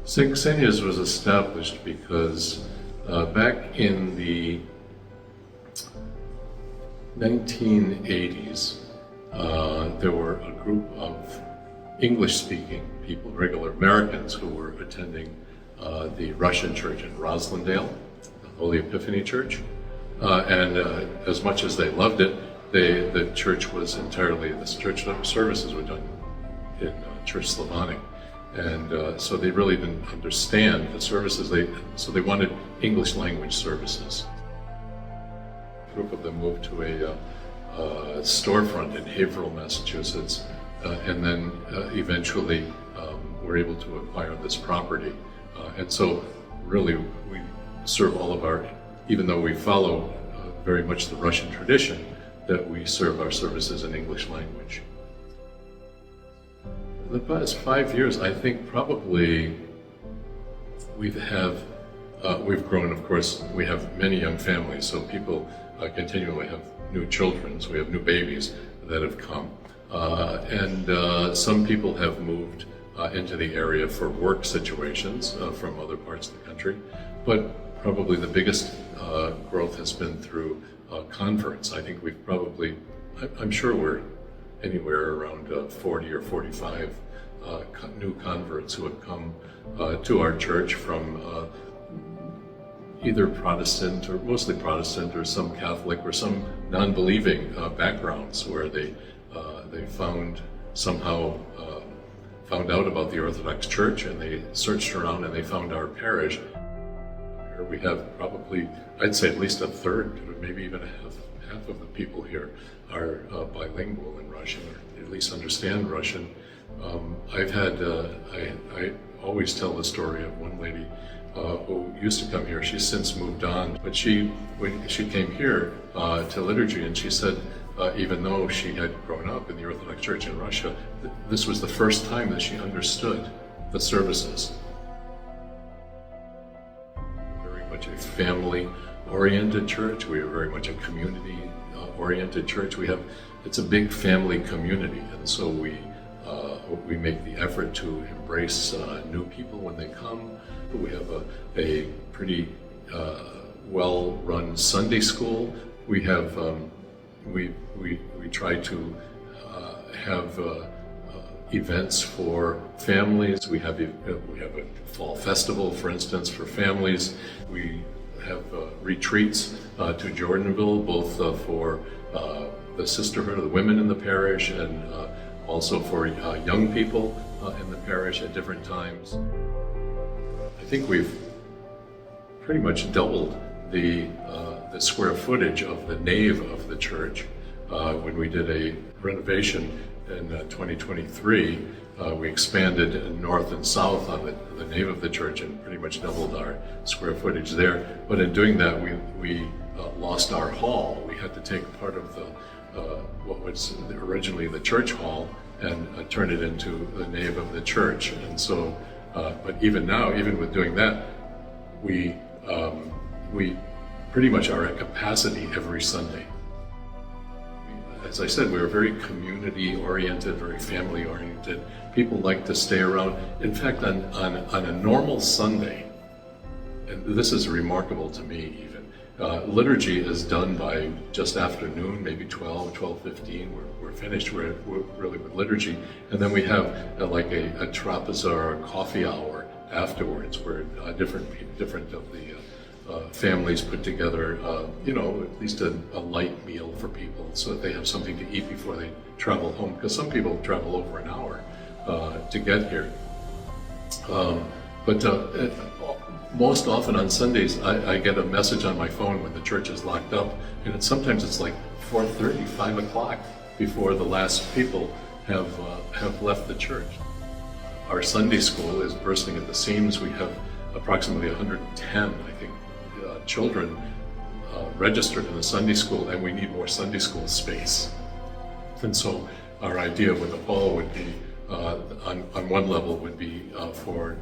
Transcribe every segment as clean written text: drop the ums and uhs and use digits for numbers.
Xenia's was established because back in the 1980s, there were a group of English-speaking people, regular Americans, who were attending the Russian church in Roslindale, the Holy Epiphany Church. And as much as they loved it, the church was entirely, the church services were done in Church Slavonic. And so they really didn't understand the services, so they wanted English language services. A group of them moved to a storefront in Haverhill, Massachusetts, and then eventually were able to acquire this property. And so really we serve all of our, even though we follow very much the Russian tradition, that we serve our services in English language. The past 5 years, I think probably we've grown, of course. We have many young families, so people continually have new children, so we have new babies that have come. And some people have moved into the area for work situations from other parts of the country, but probably the biggest growth has been through converts. I think we've probably, I'm sure we're anywhere around 40 or 45 new converts who have come to our church from either Protestant, or mostly Protestant, or some Catholic, or some non-believing backgrounds, where they found somehow found out about the Orthodox Church, and they searched around and they found our parish. Here we have probably, I'd say at least a third, maybe even half of the people here are bilingual in Russian, or at least understand Russian. I've had, I always tell the story of one lady who used to come here. She's since moved on, but when she came here to liturgy, and she said, even though she had grown up in the Orthodox Church in Russia, this was the first time that she understood the services. Very much a family-oriented church. We are very much a community-oriented church. It's a big family community, and so we make the effort to embrace new people when they come. We have a pretty well-run Sunday school. We have we try to have events for families. We have a fall festival, for instance, for families. We have retreats to Jordanville, both for the sisterhood of the women in the parish, and also for young people in the parish at different times. I think we've pretty much doubled the square footage of the nave of the church. When we did a renovation in 2023, we expanded north and south on the nave of the church and pretty much doubled our square footage there. But in doing that, we lost our hall. We had to take part of what was originally the church hall and turn it into the nave of the church. And so, but even now, even with doing that, we pretty much are at capacity every Sunday. As I said, we're very community-oriented, very family-oriented. People like to stay around. In fact, on a normal Sunday, and this is remarkable to me even, liturgy is done by just after noon, maybe 12:15. We're finished. We're really with liturgy, and then we have like a trapeza or a coffee hour afterwards, where different of the families put together, at least a light meal for people, so that they have something to eat before they travel home. Because some people travel over an hour to get here. But most often on Sundays, I get a message on my phone when the church is locked up, and sometimes it's like 4:30, 5 o'clock before the last people have left the church. Our Sunday school is bursting at the seams. We have approximately 110, I think, children registered in the Sunday school, and we need more Sunday school space. And so our idea with the hall would be, on one level would be for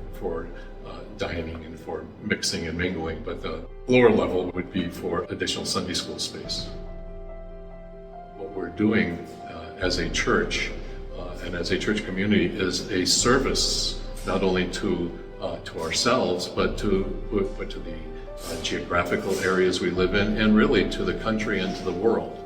dining and for mixing and mingling, but the lower level would be for additional Sunday school space. What we're doing as a church and as a church community is a service not only to to ourselves, but to the geographical areas we live in, and really to the country and to the world.